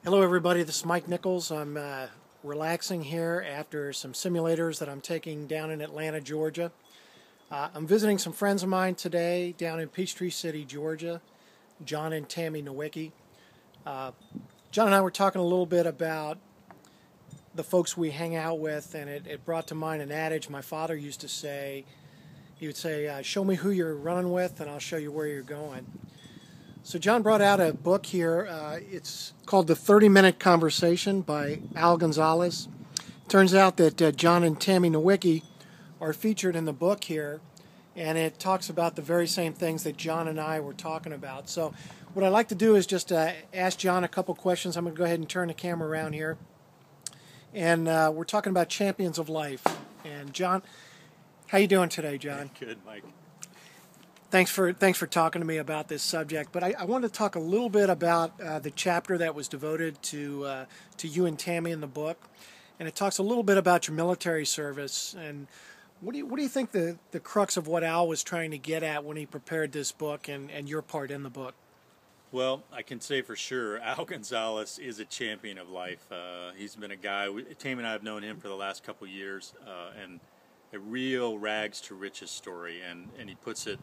Hello everybody, this is Mike Nichols. I'm relaxing here after some simulators that I'm taking down in Atlanta, Georgia. I'm visiting some friends of mine today down in Peachtree City, Georgia, Jon and Tammy Nowicki. Jon and I were talking a little bit about the folks we hang out with, and it brought to mind an adage my father used to say. He would say, show me who you're running with and I'll show you where you're going. So Jon brought out a book here. It's called The 30-Minute Conversation by Al Gonzales. Turns out that Jon and Tammy Nowicki are featured in the book here, and it talks about the very same things that Jon and I were talking about. So what I'd like to do is just ask Jon a couple questions. I'm going to go ahead and turn the camera around here. And we're talking about champions of life. And Jon, how you doing today, Jon? Good, Mike. Thanks for talking to me about this subject. But I wanted to talk a little bit about the chapter that was devoted to you and Tammy in the book, and it talks a little bit about your military service. And what do you think the crux of what Al was trying to get at when he prepared this book and your part in the book? Well, I can say for sure, Al Gonzales is a champion of life. He's been a guy. Tammy and I have known him for the last couple of years, and a real rags to riches story, and he puts it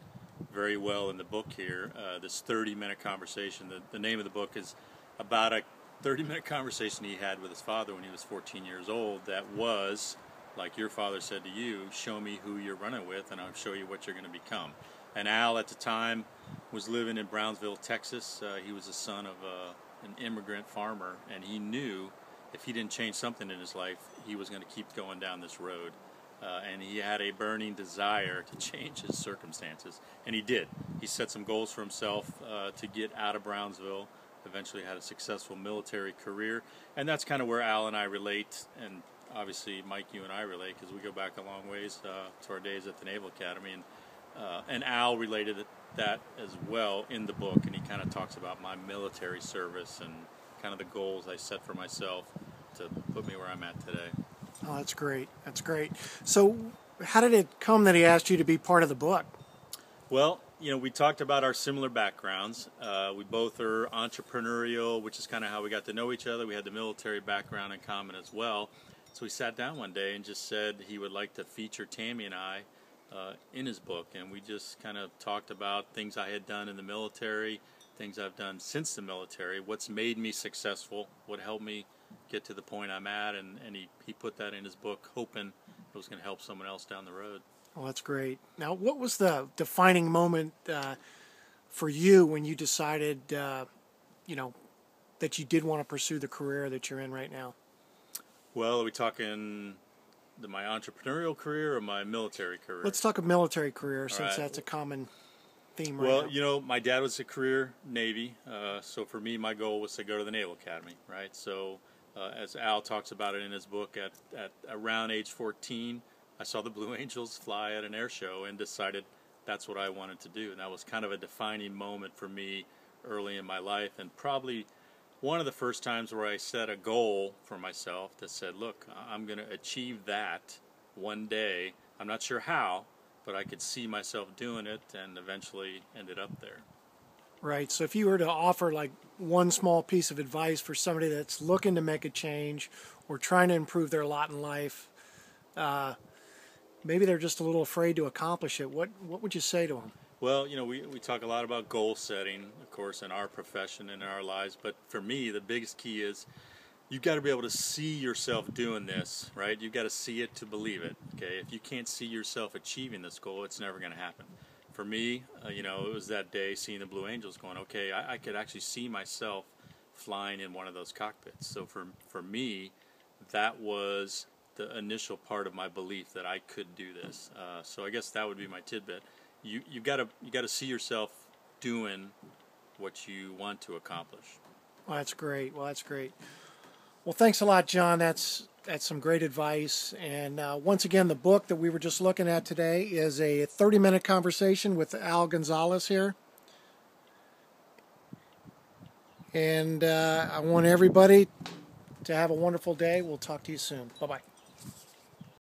very well in the book here. This 30-minute conversation. The name of the book is about a 30-minute conversation he had with his father when he was 14 years old. That was, like your father said to you, show me who you're running with, and I'll show you what you're going to become. And Al, at the time, was living in Brownsville, Texas. He was the son of an immigrant farmer, and he knew if he didn't change something in his life, he was going to keep going down this road. And he had a burning desire to change his circumstances, and he did. He set some goals for himself to get out of Brownsville, eventually had a successful military career, and that's kind of where Al and I relate, and obviously Mike, you and I relate, because we go back a long ways to our days at the Naval Academy, and Al related that as well in the book, and he kind of talks about my military service and kind of the goals I set for myself to put me where I'm at today. Oh, that's great. That's great. So how did it come that he asked you to be part of the book? Well, we talked about our similar backgrounds. We both are entrepreneurial, which is kind of how we got to know each other. We had the military background in common as well. So we sat down one day and just said he would like to feature Tammy and I in his book. And we just kind of talked about things I had done in the military, things I've done since the military, what's made me successful, what helped me get to the point I'm at, and he put that in his book, hoping it was going to help someone else down the road. Well, that's great. Now, what was the defining moment for you when you decided, that you did want to pursue the career that you're in right now? Well, are we talking my entrepreneurial career or my military career? Let's talk a military career, since right. That's a common theme right now. Well, my dad was a career Navy, so for me, my goal was to go to the Naval Academy, right? So as Al talks about it in his book, at around age 14, I saw the Blue Angels fly at an air show and decided that's what I wanted to do. And that was kind of a defining moment for me early in my life, and probably one of the first times where I set a goal for myself that said, look, I'm going to achieve that one day. I'm not sure how, but I could see myself doing it, and eventually ended up there. Right. So if you were to offer like one small piece of advice for somebody that's looking to make a change or trying to improve their lot in life, maybe they're just a little afraid to accomplish it, what would you say to them? Well, we talk a lot about goal setting, of course, in our profession and in our lives, but for me, the biggest key is you've got to be able to see yourself doing this, right? You've got to see it to believe it, okay? If you can't see yourself achieving this goal, it's never going to happen. For me, it was that day seeing the Blue Angels going, okay, I could actually see myself flying in one of those cockpits. So for me, that was the initial part of my belief that I could do this. So I guess that would be my tidbit. You got to see yourself doing what you want to accomplish. Well, that's great. Well, thanks a lot, Jon. That's some great advice. And once again, the book that we were just looking at today is a 30-minute conversation with Al Gonzales here. And I want everybody to have a wonderful day. We'll talk to you soon. Bye-bye.